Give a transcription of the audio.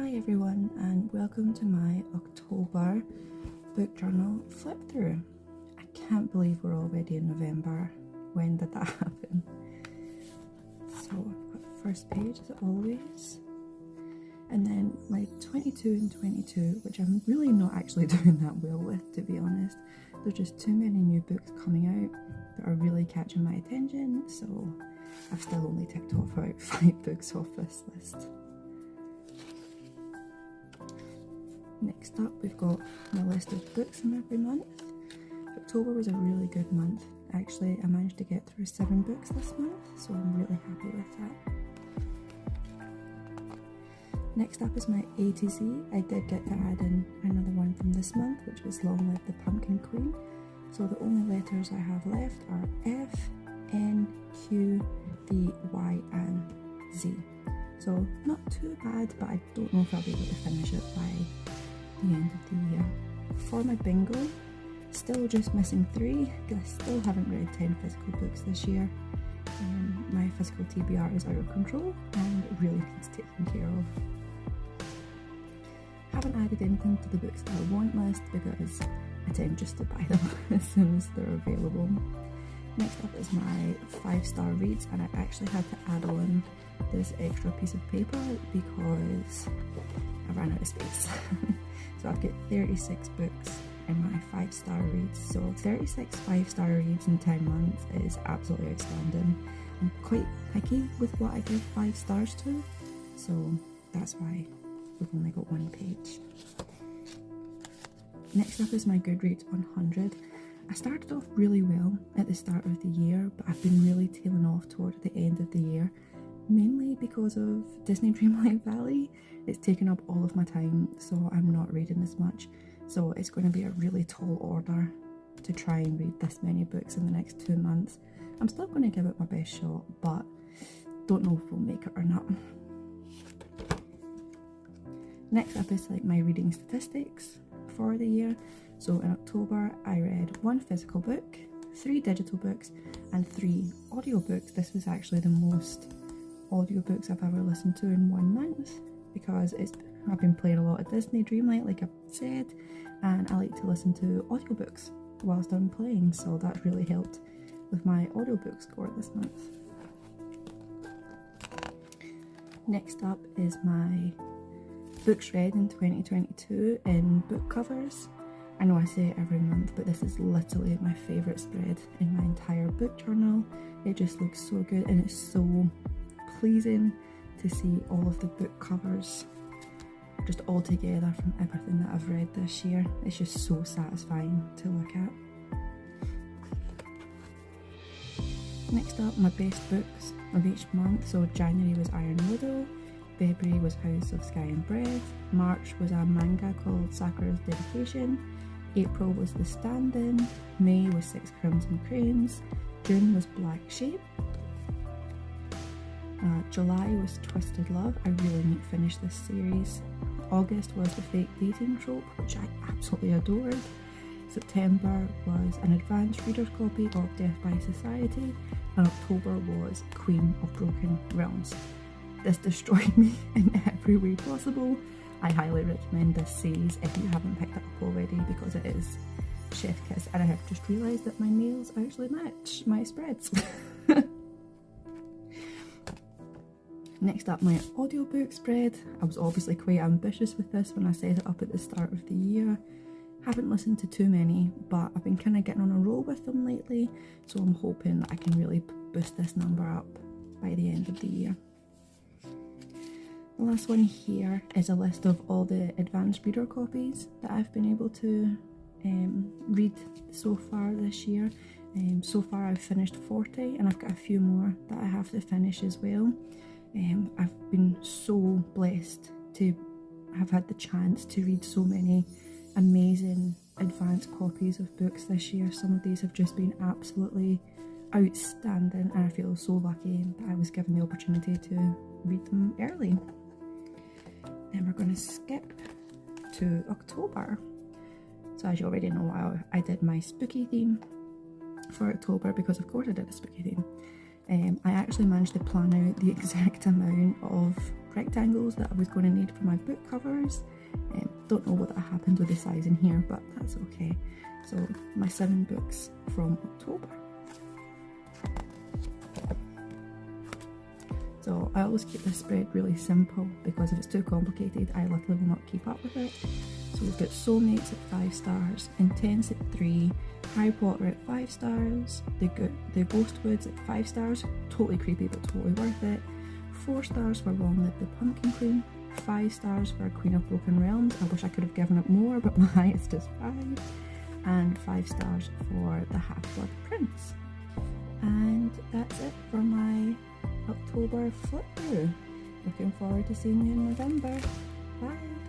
Hi everyone, and welcome to my October book journal flip through. I can't believe we're already in November. When did that happen? So I've got the first page as always, and then my 22 and 22, which I'm really not actually doing that well with, to be honest. There's just too many new books coming out that are really catching my attention, so I've still only ticked off about 5 books off this list. Next up, we've got my list of books from every month. October was a really good month. Actually, I managed to get through 7 books this month, so I'm really happy with that. Next up is my A to Z. I did get to add in another one from this month, which was Long Live the Pumpkin Queen. So the only letters I have left are F, N, Q, V, Y and Z. So not too bad, but I don't know if I'll be able to finish it by the end of the year. For my bingo, still just missing 3 because I still haven't read 10 physical books this year. My physical TBR is out of control and it really needs taking care of. Haven't added anything to the books that I want list because I tend just to buy them as soon as they're available. Next up is my 5-star reads, and I actually had to add on this extra piece of paper because I ran out of space. So I've got 36 books in my 5-star reads. So 36 5-star reads in 10 months is absolutely outstanding. I'm quite picky with what I give 5 stars to, so that's why we've only got 1 page. Next up is my Goodreads 100. I started off really well at the start of the year, but I've been really tailing off toward the end of the year, mainly because of Disney Dreamlight Valley. It's taken up all of my time, so I'm not reading as much. So it's going to be a really tall order to try and read this many books in the next 2 months. I'm still going to give it my best shot, but don't know if we'll make it or not. Next up is my reading statistics for the year. So in October I read 1 physical book, 3 digital books and 3 audiobooks. This was actually the most audiobooks I've ever listened to in 1 month because I've been playing a lot of Disney Dreamlight, like I've said, and I like to listen to audiobooks whilst I'm playing, so that really helped with my audiobook score this month. Next up is my books read in 2022 in book covers. I know I say it every month, but this is literally my favourite spread in my entire book journal. It just looks so good and it's so pleasing to see all of the book covers just all together from everything that I've read this year. It's just so satisfying to look at. Next up, my best books of each month. So January was Iron Widow, February was House of Sky and Bread, March was a manga called Sakura's Dedication, April was The Stand-In, May was 6 Crimson Cranes, June was Black Sheep, July was Twisted Love. I really need to finish this series. August was The Fake Dating Trope, which I absolutely adored. September was an advanced reader's copy of Death by Society, and October was Queen of Broken Realms. This destroyed me in every way possible. I highly recommend this series if you haven't picked it up already because it is chef kiss, and I have just realised that my nails actually match my spreads. Next up, my audiobook spread. I was obviously quite ambitious with this when I set it up at the start of the year. Haven't listened to too many, but I've been kind of getting on a roll with them lately, so I'm hoping that I can really boost this number up by the end of the year. The last one here is a list of all the advanced reader copies that I've been able to read so far this year. So far I've finished 40 and I've got a few more that I have to finish as well. I've been so blessed to have had the chance to read so many amazing advanced copies of books this year. Some of these have just been absolutely outstanding and I feel so lucky that I was given the opportunity to read them early. Then we're going to skip to October. So as you already know, I did my spooky theme for October because of course I did a spooky theme. I actually managed to plan out the exact amount of rectangles that I was going to need for my book covers. Don't know what happened with the size in here, but that's okay. So my 7 books from October. So I always keep this spread really simple, because if it's too complicated I literally will not keep up with it. So we've got Soulmates at 5 stars, Intense at 3, Harry Potter at 5 stars, The Ghostwoods at 5 stars, totally creepy but totally worth it, 4 stars for Long Live the Pumpkin Queen, 5 stars for Queen of Broken Realms. I wish I could have given it more, but my highest is 5, and 5 stars for The Half-Blood Prince. And that's it for my October flip through. Looking forward to seeing you in November. Bye!